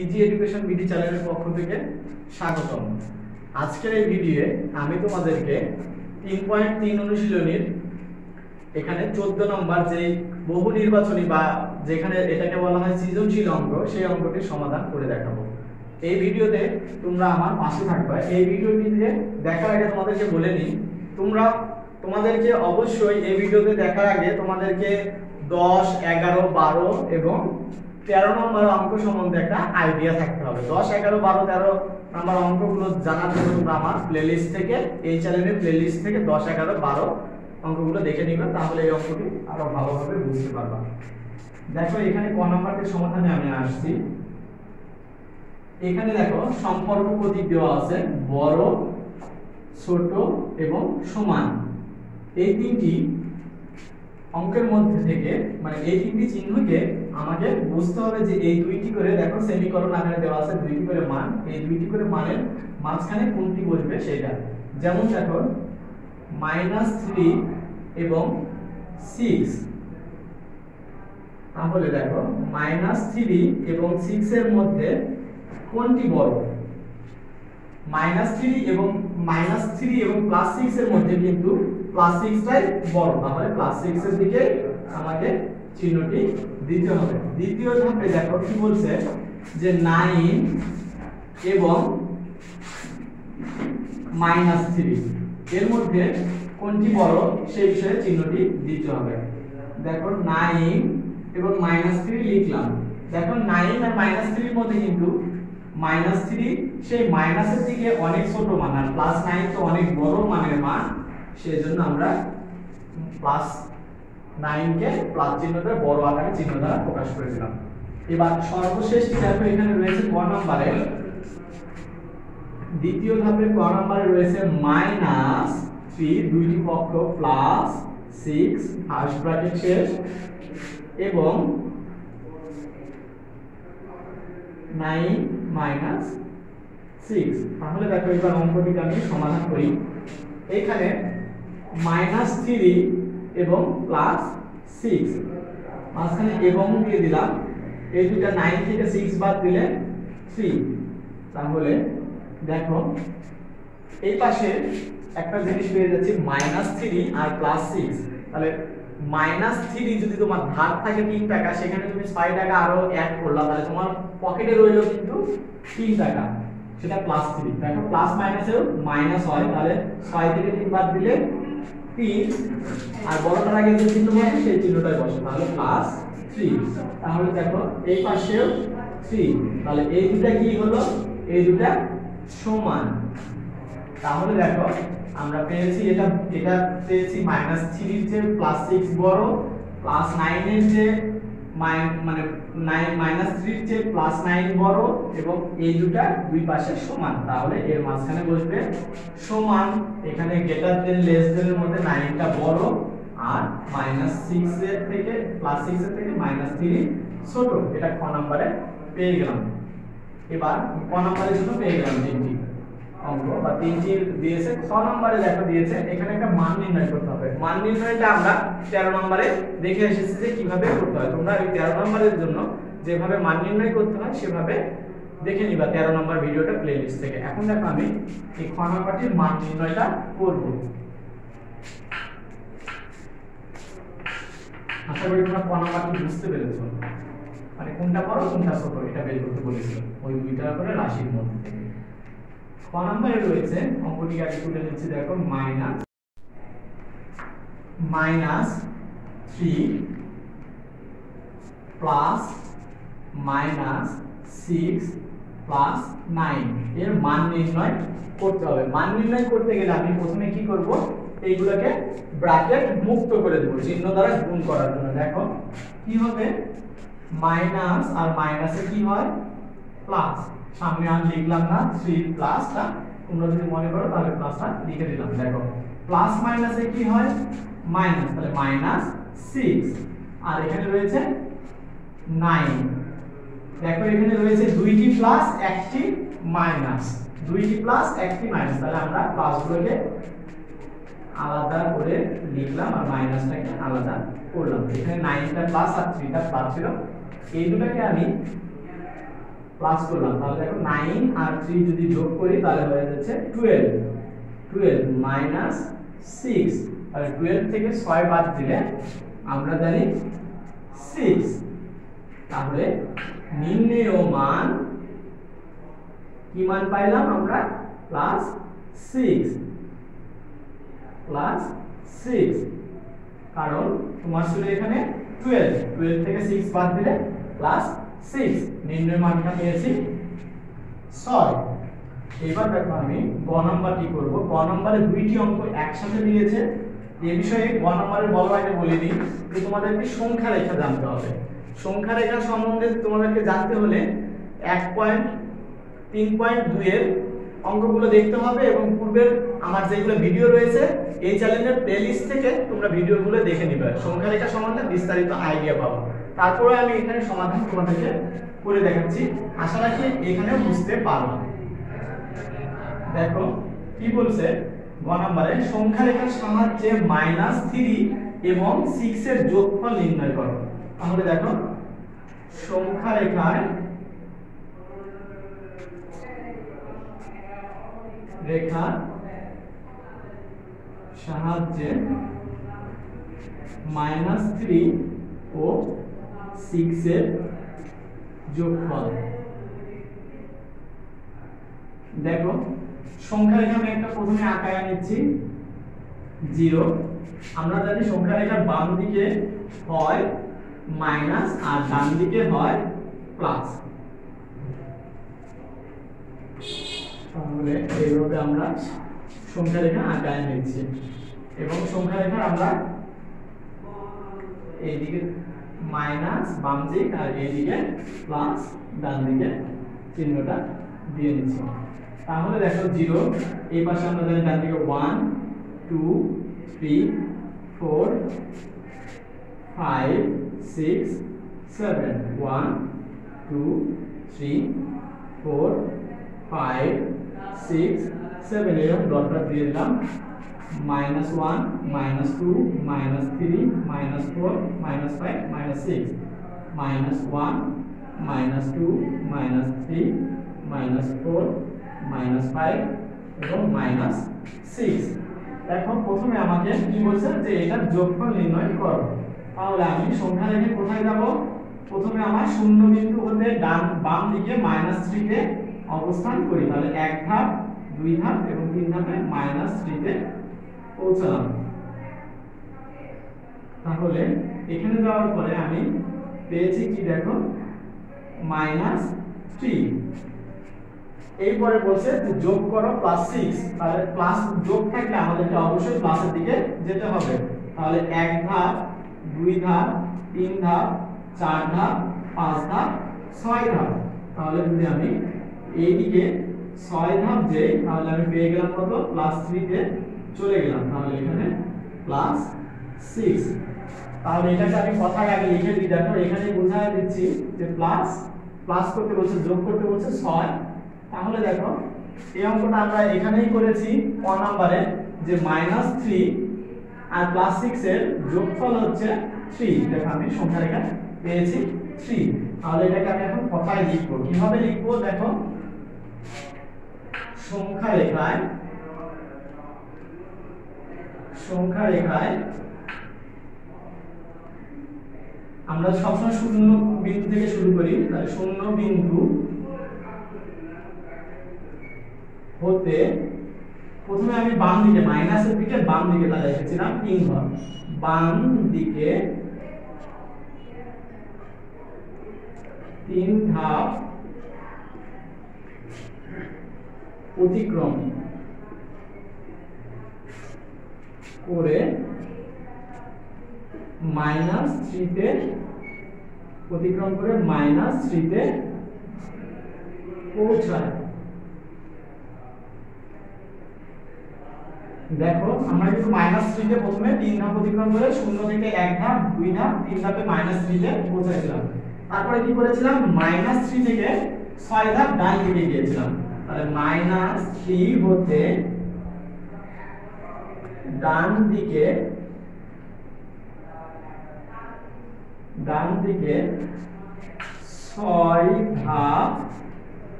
Easy education BD চ্যানেলের পক্ষ থেকে স্বাগতম। আজকের এই ভিডিওয়ে আমি তোমাদেরকে 3.3 অনুশীলনীর এখানে 14 নম্বর যে বহু নির্বাচনী বা যেখানে এটাকে বলা হয় সৃজনশীল অঙ্ক, সেই অঙ্কটির সমাধান করে দেখাবো। এই ভিডিওতে তোমরা আমার পাশে থাকবে। এই ভিডিওটিতে দেখার আগে তোমাদেরকে বলে নিই, তোমাদেরকে অবশ্যই এই ভিডিওতে দেখার আগে তোমাদেরকে 10, 11, 12 এবং 13 নম্বর অঙ্ক সম্বন্ধে একটা আইডিয়া থাকতে হবে। 10, 11, 12, 13 নম্বর অঙ্কগুলো জানার জন্য তোমরা আমার প্লেলিস্ট থেকে, এই চ্যানেলের প্লেলিস্ট থেকে 10, 11, 12 অঙ্কগুলো দেখে নিবে, তাহলে এই অঙ্কটি আরো ভালোভাবে বুঝতে পারবা। দেখো এখানে ক নম্বরের সমাধানে আমি আসছি। এখানে দেখো সম্পর্ক প্রতীক দেওয়া আছে, বড়, ছোট এবং সমান। এই তিনটি অঙ্কের মধ্যে থেকে মানে এই তিনটি চিহ্নকে আমাকে বুঝতে হবে যে এই দুইটি করে, দেখো সেমিকোলন আকারে দেওয়া আছে দুইটি করে মান, এই দুইটি করে মানের মাঝখানে কোনটি বসবে সেটা। যেমন দেখো -3 এবং 6, তাহলে দেখো -3 এবং 6 এর মধ্যে কোনটি বড়? -3 এবং +6 এর মধ্যে কিন্তু +6টাই বড়, তাহলে +6 এর দিকে আমাকে চিহ্নটি দিতে হবে। দ্বিতীয় ধাপে দেখো কি বলছে যে 9 এবং -3 এর মধ্যে কোনটি বড় সেই বিষয়ে চিহ্নটি দিতে হবে। দেখো 9 এবং -3 লিখলাম। দেখো 9 আর -3 এর মধ্যে কিন্তু -3 সেই মাইনাসের দিকে অনেক ছোট মান, আর +9 তো অনেক বড় মানের মান, সেজন্য আমরা +9 কে প্লাস চিহ্নটা বড় আকারে চিহ্ন দ্বারা প্রকাশ করে দিলাম। এবার সর্বশেষ দেখো এখানে রয়েছে ক নম্বরে, দ্বিতীয় ধাপে ক নম্বরে রয়েছে -3 দুইটি পক্ষ +6 ফার্স্ট ব্র্যাকেট শেষ এবং 9 -6। তাহলে দেখো এবার অঙ্কটিকে আমি সমাধান করি। এখানে -3 এবং +6 মাঝখানে এবং দিয়ে দিলাম, এই দুটো 9 থেকে 6 বাদ দিলে 3। তাহলে দেখো এই পাশে একটা জিনিস পেয়ে যাচ্ছি -3 আর +6। তাহলে -3 যদি তোমার ধার থাকে 3 টাকা, সেখানে তুমি 6 টাকা আরো অ্যাড করলা, তাহলে তোমার পকেটে রইলো কিন্তু 3 টাকা, সেটা +3। দেখো প্লাস মাইনাসেও মাইনাস হয়, তাহলে 6 থেকে 3 বাদ দিলে 3, আর বড়টার আগে যে চিহ্ন বসে সেই চিহ্নটাই বসে, তাহলে +3। তাহলে দেখো এই পাশেও 3, তাহলে এই দুটো কি হলো? এই দুটো সমান। তাহলে দেখো আমরা পেয়েছি এটা পেয়েছি -3 এর চেয়ে +6 বড়, +9 এর চেয়ে মানে -3 এর চেয়ে +9 বড়, এবং এই দুটো দুই পাশে সমান, তাহলে এর মাঝখানে বসবে সমান। এখানে গ্রেটার দেন লেস দেন এর মধ্যে 9টা বড়, আর -6 এর থেকে +6 এর থেকে -3 ছোট। এটা ক নম্বরে পেয়ে গেলাম। এবার ক নম্বরের জন্য পেয়ে গেলাম তিনটি অঙ্ক বা তিনটি দিয়েছে। খ নম্বরে দেখো দিয়েছে এখানে একটা মান নির্ণয় করতে হবে। মান নির্ণয়টা আমরা 13 নম্বরে দেখে এসেছি যে কিভাবে করতে হয়। তোমরা এই 13 নম্বরের জন্য যেভাবে মান নির্ণয় করতে হয় সেভাবে দেখে নিবা 13 নম্বর ভিডিওটা প্লেলিস্ট থেকে। এখন দেখো আমি এই খ নম্বরটির মান নির্ণয়টা করব। আশা করি তোমরা ক নম্বরটি বুঝতে পেরেছো, মানে কোনটা বড় কোনটা ছোট এটা বের করতে বলেছিল ওই দুইটার করে রাশির মধ্যে থেকে। ক নম্বরে রয়েছে, অঙ্কটিকে আগে তুলে নিচ্ছি, দেখো -3 প্লাস -6 প্লাস 9 এর মান নির্ণয় করতে হবে। মান নির্ণয় করতে গেলে আমি প্রথমে কি করব? এইগুলোকে ব্র্যাকেট মুক্ত করে দেব চিহ্ন দ্বারা গুণ করার জন্য। দেখো কি হবে, মাইনাস আর মাইনাসে কি হয়? প্লাস। সামনে আর লিখলাম না, 3 প্লাসটা তোমরা যদি মনে করো তাহলে প্লাসটা লিখে দিলাম। দেখো প্লাস মাইনাসে কি হয়? মাইনাস, তাহলে -6, আর এখানে রয়েছে 9। দেখো এখানে রয়েছে দুইটি প্লাস একটি মাইনাস, দুইটি প্লাস একটি মাইনাস, তাহলে আমরা প্লাসগুলোকে আলাদা করে লিখলাম আর মাইনাসটাকে আলাদা করলাম। এখানে 9টা প্লাস আর 3টা প্লাস ছিল, এই দুটোকে আমি প্লাস করলাম, তাহলে দেখো 9 আর 3 যদি যোগ করি তাহলে হয়ে যাচ্ছে 12, 12 মাইনাস 6, আর 12 থেকে 6 বাদ দিলে আমরা জানি 6, তাহলে নির্ণেয় মান কি মান পাইলাম আমরা প্লাস 6, প্লাস 6, কারণ তোমার ছিল এখানে 12, 12 থেকে 6 বাদ দিলে প্লাস 6, নির্ণয় মানটা পেয়েছি 6। এবার দেখো আমি গ নাম্বারটি করব। গ নাম্বারে দুইটি অঙ্ক একসাথে দিয়েছে, এই বিষয়ে গ নাম্বারে বলার আগে বলে দিই যে তোমাদেরকে সংখ্যা রেখা জানতে হবে। সংখ্যা রেখা সম্বন্ধে তোমাদেরকে জানতে হলে 1.3.2 এর অঙ্কগুলো দেখতে হবে এবং পূর্বের আমার যেগুলো ভিডিও রয়েছে এই চ্যানেলের প্লেলিস্ট থেকে তোমরা ভিডিওগুলো দেখে নিবে, সংখ্যা রেখা সম্বন্ধে বিস্তারিত আইডিয়া পাবো। তারপরে আমি এখানে সমাধান তোমাদেরকে করে দেখাচ্ছি, আশা রাখি এখানেও বুঝতে পারবে। দেখো কি বলছে গ নম্বরে, সংখ্যা রেখার সাহায্যে -3 এবং 6 এর যোগফল নির্ণয় করো। তাহলে দেখো সংখ্যা রেখার সাহায্যে -3 ও 6 এর যোগফল। দেখো সংখ্যা রেখা আমি একটা প্রথমে আঁকায় নিচ্ছি 0। আমরা জানি সংখ্যা রেখার বাম দিকে হয় মাইনাস আর ডান দিকে হয় প্লাস, তাহলে এইভাবে আমরা সংখ্যা রেখা আঁকায় নিচ্ছি এবং সংখ্যা রেখা আমরা এইদিকে মাইনাস বাম দিক আর এইদিকে প্লাস ডান দিকে চিহ্নটা দিয়ে নিচ্ছি। তাহলে দেখো 0, এই পাশে আমরা জানি ডান দিকে 1 2 3 4 5 6 7, 1 2 3 4 5 6 7, এরকম ডটটা দিয়ে দিলাম, -1 -2 -3 -4 -5 -6, -1 -2 -3 -4 -5 এবং -6। এখন প্রথমে আমাকে কি বলছে যে এটার যোগফল নির্ণয় করো। তাহলে আমি সংখ্যা রেখে কোথায় যাব? প্রথমে আমার শূন্য বিন্দু হতে বাম দিকে -3 তে অবস্থান করি, তাহলে এক ধাপ 2 ধাপ এবং 3 ধাপে -3 তে পৌঁছালাম। তাহলে এখানে যাওয়ার পরে আমি পেয়েছি কি দেখো -3। এরপরে বলছে যে যোগ করো +6, তাহলে প্লাস যোগ থাকলে আমাদেরকে অবশ্যই প্লাসের দিকে যেতে হবে। তাহলে এক ধাপ 2 ধাপ 3 ধাপ 4 ধাপ 5 ধাপ 6 ধাপ, তাহলে যদি আমি এইদিকে 6 ধাপ যাই তাহলে আমি পেয়ে গেলাম কত +3 তে চলে গেলাম, তাহলে এখানে +6। তাহলে এটাকে আমি কথার আগে লিখে দিই, দেখো এখানে বোঝায় দিচ্ছি যে প্লাস করতে বলছে, যোগ করতে বলছে 6। তাহলে দেখো এই অঙ্কটা আমরা এখানেই করেছি ক নম্বরে যে -3 আর +6 এর যোগফল হচ্ছে 3। দেখো আমি সংখ্যা রেখা পেয়েছি 3। তাহলে এটাকে আমি এখন কথায় লিখব। কিভাবে লিখব? দেখো সংখ্যা রেখায় আমরা সবসময় শূন্য বিন্দু থেকে শুরু করি, তাহলে শূন্য বিন্দু হতে প্রথমে আমি বাম দিকে মাইনাসের দিকে বাম দিকে তাহলে এসেছিলাম 3 ঘর, বাম দিকে 3 ধাপ অতিক্রম করে -3 তে পৌঁছায়। দেখো আমরা কিন্তু -3 তে প্রথমে 3 ধাপ অতিক্রম করে শূন্য থেকে 1 ধাপ 2 ধাপ 3 ধাপে -3 তে পৌঁছেছিলাম। তারপরে কি করেছিলাম? -3 থেকে 6 ধাপ ডান দিকে গিয়েছিলাম, তাহলে -3 হতে ডান দিকে 6 ধাপ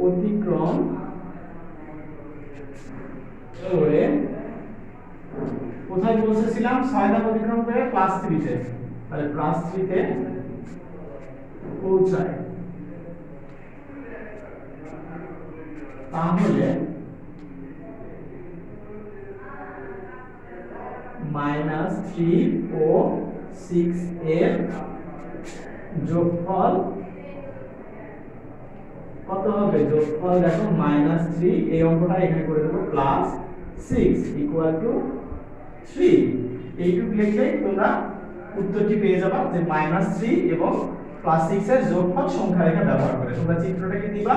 অতিক্রম করে কোথায় পৌঁছেছিলাম? 6 ধাপ অতিক্রম করে +3 তে, তাহলে +3 তে পৌঁছায়। তাহলে -3 ও 6 এর যোগফল কত হবে? যোগফল দেখো -3, এই অঙ্কটা এখানে করে দেব, +6 = 3। এইটুকু লিখলেই তোমরা উত্তরটি পেয়ে যাবে যে -3 এবং +6 এর যোগফল সংখ্যা রেখা ব্যবহার করে। তোমরা চিত্রটাকে দিবা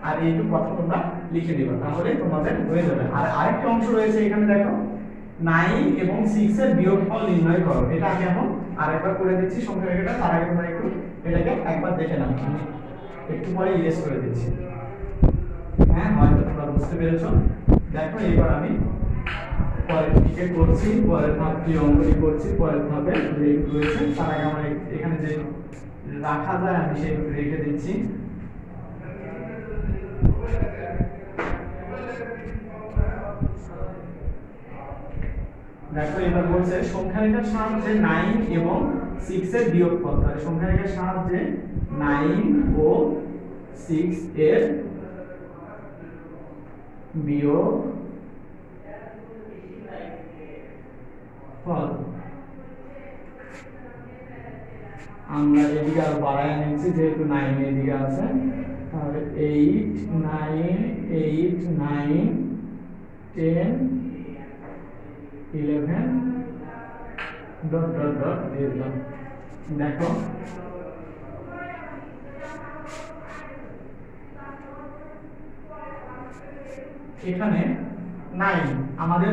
আর এইটুকু কথা তোমরা লিখে দিবা, তাহলে তোমাদের হয়ে যাবে। আর আরেকটা অংশ রয়েছে এখানে দেখো, 9 এবং 6 এর বিয়োগফল নির্ণয় করো। এটা আমি এখন আরেকবার করে দিচ্ছি সংখ্যা রেখাটা, তার আগে তোমরা একটু এটাকে একবার দেখে নাও, আমি একটু পরে ইরেজ করে দিচ্ছি। হ্যাঁ, হয়তো তোমরা বুঝতে পেরেছো। দেখো এবার আমি পরের দিকে করছি, পরের ধাপটি অঙ্কটি করছি, পরের ধাপে ব্রেক রয়েছে, তার আগে আমরা এখানে যে রাখা যায় আমি সেই রেখে দিচ্ছি। দেখো এবার বলছে সংখ্যা রেখার সাহায্যে 9 এবং 6 এর বিয়োগফল। তাহলে সংখ্যা রেখার সাহায্যে 9 ও 6 এর বিয়োগফল আমরা এদিকে আর বাড়ায় নিচ্ছি, যেহেতু 9 এদিকে আছে। তাহলে 8 9 8 9 10 11 ডট ডট ডট দিয়ে দিলাম। দেখো এখানে 9 আমাদের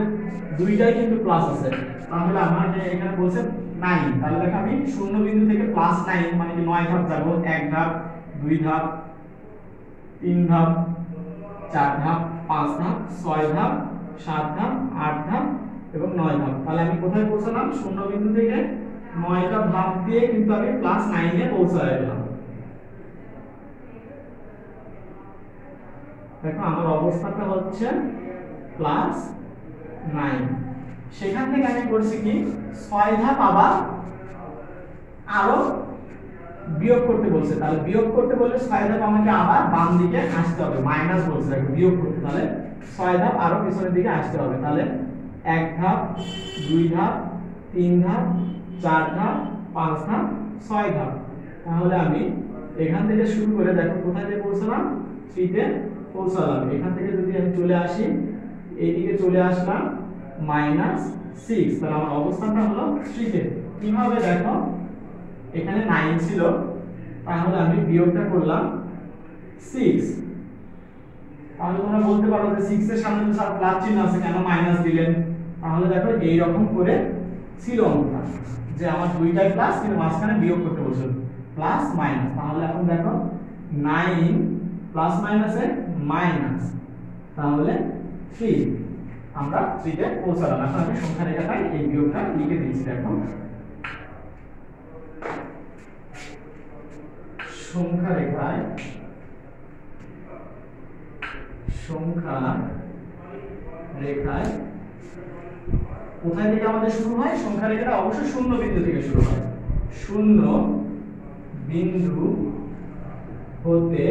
দুইটাই কিন্তু প্লাস আছে, তাহলে আমাদের এখানে বলছে 9, তাহলে দেখো আমি শূন্য বিন্দু থেকে +9 মানে কি 9 ধাপ যাব, 1 ধাপ 2 ধাপ 3 ধাপ 4 ধাপ 5 ধাপ 6 ধাপ 7 ধাপ 8 ধাপ এবং 9 ধাপ। তাহলে আমি কোথায় পৌঁছালাম? শূন্য বিন্দু থেকে 9টা ধাপ দিয়ে কিন্তু আমি +9 এ পৌঁছে গেলাম। দেখো আমার অবস্থাটা হচ্ছে +9। সেখান থেকে আমি করছি কি 6 ধাপ আবার আরো বিয়োগ করতে বলছে। তাহলে বিয়োগ করতে বললে 6 ধাপ আমাকে আবার বাম দিকে আসতে হবে, মাইনাস বলছে দেখো বিয়োগ করতে, তাহলে 6 ধাপ আরো পিছনের দিকে আসতে হবে। তাহলে 1 ধাপ 2 ধাপ 3 ধাপ 4 ধাপ 5 ধাপ 6 ধাপ। তাহলে আমি এখান থেকে শুরু করে দেখো কোথায় যে পৌঁছলাম? 3 তে পৌঁছালাম। এখান থেকে যদি আমি চলে আসি, এইদিকে চলে আসলাম -6, তাহলে আমার অবস্থানটা হলো 3 তে। কিভাবে? দেখো এখানে 9 ছিল, তাহলে আমি বিয়োগটা করলাম 6। তাহলে তোমরা বলতে পারো যে 6 এর সামনে তো স্যার প্লাস চিহ্ন আছে, কেন মাইনাস দিলেন? তাহলে দেখো এই রকম করে ছিল অঙ্কটা, যে আমার দুইটাই প্লাস কিন্তু মাঝখানে বিয়োগ করতে বলছে প্লাস মাইনাস। তাহলে এখন দেখো 9 প্লাস মাইনাসে মাইনাস, তাহলে 3, আমরা 3 তে পৌঁছালাম। এখন আমি সংখ্যা রেখাটায় এই বিয়োগটা লিখে দিচ্ছি। দেখো সংখ্যা রেখায় কোথায় থেকে আমাদের শুরু হয়? সংখ্যা রেখাটা অবশ্যই শূন্য বিন্দু থেকে শুরু হয়। শূন্য বিন্দু হতে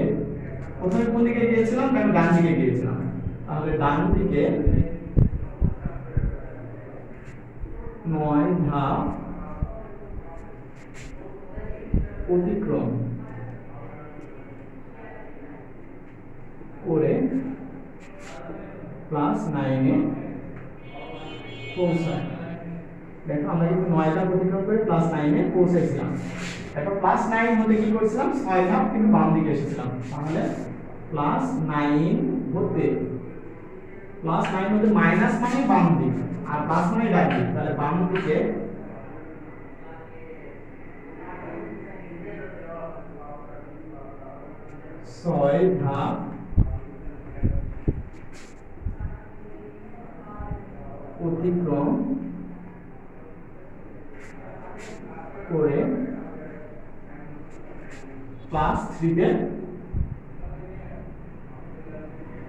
প্রথমে কোন দিকে গিয়েছিলাম? আমি ডান দিকে গিয়েছিলাম, তাহলে ডান দিকে 9 ধাপ অতিক্রম করে +9 এ পৌঁছায়। দেখো আমরা কিন্তু 9 ধাপ অতিক্রম করে +9 এ পৌঁছেছিলাম। দেখো +9 হতে কি করেছিলাম? 6 ধাপ কিন্তু বাম দিকে এসেছিলাম। তাহলে +9 হতে মাইনাস মানে বাম দিক আর প্লাস মানে ডান দিক, তাহলে বাম দিকে 6 ধাপ অতিক্রম করে +3 তে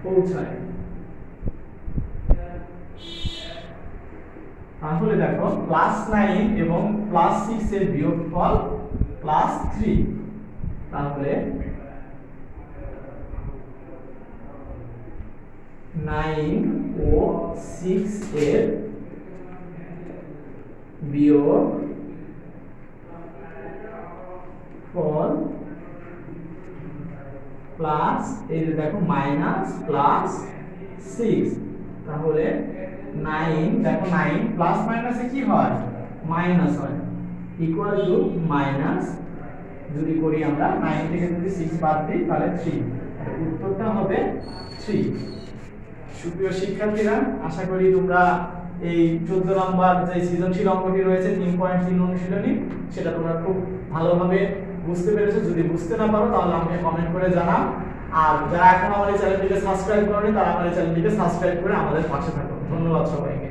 পৌঁছায়। তাহলে দেখো +9 এবং +6 এর বিয়োগফল +3। তাহলে 9 ও 6 এর বিয়োগ ফল প্লাস এই যে দেখো মাইনাস +6। তাহলে 9 দেখো 9 প্লাস মাইনাসে কি হয় মাইনাস হয় ইকুয়াল টু মাইনাস যদি করি আমরা 9 থেকে যদি 6 বাদ দিই তাহলে 3। উত্তরটা হবে 3। সুপ্রিয় শিক্ষার্থীরা, আশা করি তোমরা এই 14 নম্বর যে সৃজনশীল অঙ্কটি রয়েছে 3.3 অনুশীলনী সেটা তোমরা খুব ভালোভাবে বুঝতে পেরেছো। যদি বুঝতে না পারো তাহলে আমাকে কমেন্ট করে জানাও। আর যারা এখন আমার এই চ্যানেলটিকে সাবস্ক্রাইব করেনি তারা আমার এই চ্যানেলটিকে সাবস্ক্রাইব করে আমাদের পাশে থাকো। ধন্যবাদ সবাইকে।